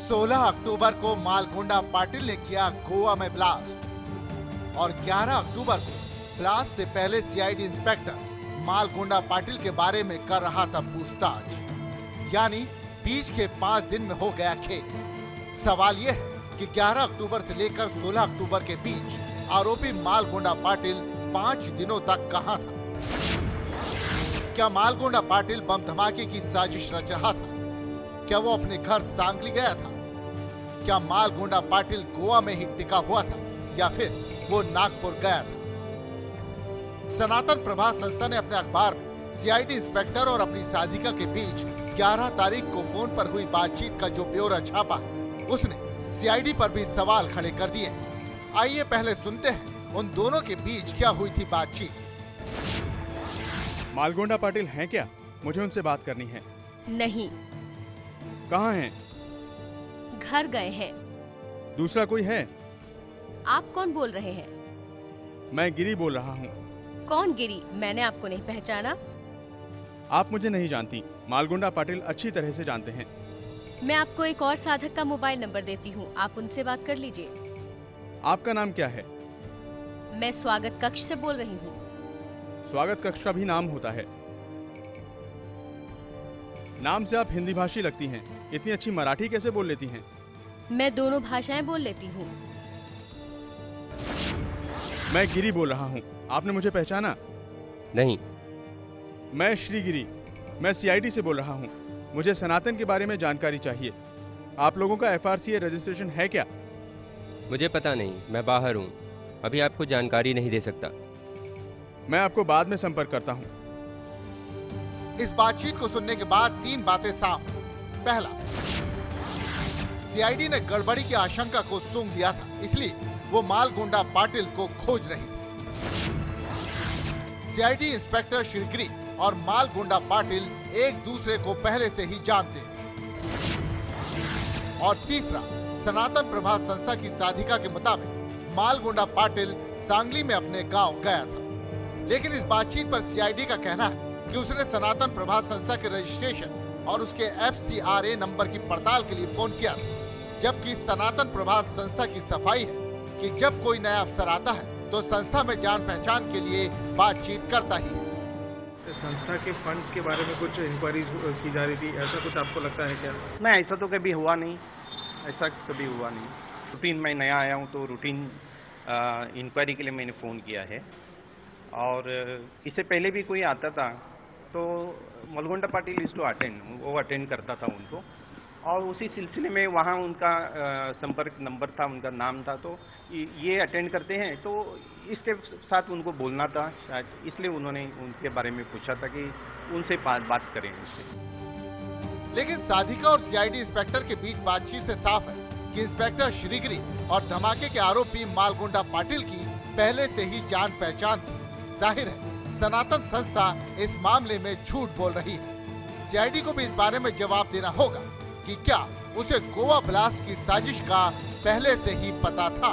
16 अक्टूबर को मालगुंडा पाटिल ने किया गोवा में ब्लास्ट और 11 अक्टूबर को ब्लास्ट से पहले सीआईडी इंस्पेक्टर मालगुंडा पाटिल के बारे में कर रहा था पूछताछ। यानी बीच के 5 दिन में हो गया खेल। सवाल यह है कि 11 अक्टूबर से लेकर 16 अक्टूबर के बीच आरोपी मालगुंडा पाटिल 5 दिनों तक कहां था? क्या मालगुंडा पाटिल बम धमाके की साजिश रच रहा था? क्या वो अपने घर सांगली गया था? क्या मालगुंडा पाटिल गोवा में ही टिका हुआ था या फिर वो नागपुर गया था? सनातन प्रभात संस्था ने अपने अखबार में सीआईडी इंस्पेक्टर और अपनी साधिका के बीच 11 तारीख को फोन पर हुई बातचीत का जो ब्यौरा छापा है, उसने सीआईडी पर भी सवाल खड़े कर दिए। आइए पहले सुनते हैं उन दोनों के बीच क्या हुई थी बातचीत। मालगुंडा पाटिल हैं क्या? मुझे उनसे बात करनी है। नहीं। कहाँ हैं? घर गए हैं। दूसरा कोई है? आप कौन बोल रहे हैं? मैं गिरी बोल रहा हूँ। कौन गिरी? मैंने आपको नहीं पहचाना। आप मुझे नहीं जानती, मालगुंडा पाटिल अच्छी तरह से जानते हैं। मैं आपको एक और साधक का मोबाइल नंबर देती हूँ, आप उनसे बात कर लीजिए। आपका नाम क्या है? मैं स्वागत कक्ष से बोल रही हूँ। स्वागत कक्ष का भी नाम होता है? नाम से आप हिंदी भाषी लगती हैं। इतनी अच्छी मराठी कैसे बोल लेती हैं? मैं दोनों भाषाएं बोल लेती हूँ। मैं गिरी बोल रहा हूँ। आपने मुझे पहचाना? नहीं। मैं श्री गिरी, मैं सीआईडी से बोल रहा हूँ। मुझे सनातन के बारे में जानकारी चाहिए। आप लोगों का एफआरसीए रजिस्ट्रेशन है क्या? मुझे पता नहीं, मैं बाहर हूँ, अभी आपको जानकारी नहीं दे सकता। मैं आपको बाद में संपर्क करता हूँ। इस बातचीत को सुनने के बाद 3 बातें साफ हैं। पहला, सीआईडी ने गड़बड़ी की आशंका को सूंघ लिया था, इसलिए वो मालगुंडा पाटिल को खोज रही थी। सीआईडी इंस्पेक्टर श्रीगिरी और मालगुंडा पाटिल एक दूसरे को पहले से ही जानते हैं। और तीसरा, सनातन प्रभात संस्था की साधिका के मुताबिक मालगुंडा पाटिल सांगली में अपने गांव गया था। लेकिन इस बातचीत पर सीआईडी का कहना है कि उसने सनातन प्रभात संस्था के रजिस्ट्रेशन और उसके FCRA नंबर की पड़ताल के लिए फोन किया था, जबकि सनातन प्रभात संस्था की सफाई है कि जब कोई नया अफसर आता है तो संस्था में जान पहचान के लिए बातचीत करता ही है। संस्था के फंड्स के बारे में कुछ इंक्वायरी की जा रही थी, ऐसा कुछ आपको लगता है क्या? नहीं, ऐसा तो कभी हुआ नहीं, ऐसा कभी हुआ नहीं। रूटीन में नया आया हूँ तो रूटीन इंक्वायरी के लिए मैंने फ़ोन किया है। और इससे पहले भी कोई आता था तो मालगुंडा पाटिल इज टू अटेंड, वो अटेंड करता था उनको, और उसी सिलसिले में वहाँ उनका संपर्क नंबर था, उनका नाम था, तो ये अटेंड करते हैं तो इसके साथ उनको बोलना था शायद, इसलिए उन्होंने उनके बारे में पूछा था कि उनसे बात करें उससे। लेकिन साधिका और सीआईडी इंस्पेक्टर के बीच बातचीत से साफ है कि इंस्पेक्टर श्रीगिरी और धमाके के आरोपी मालगुंडा पाटिल की पहले से ही जान पहचान थी। जाहिर है सनातन संस्था इस मामले में झूठ बोल रही है। सीआईडी को भी इस बारे में जवाब देना होगा कि क्या उसे गोवा ब्लास्ट की साजिश का पहले से ही पता था।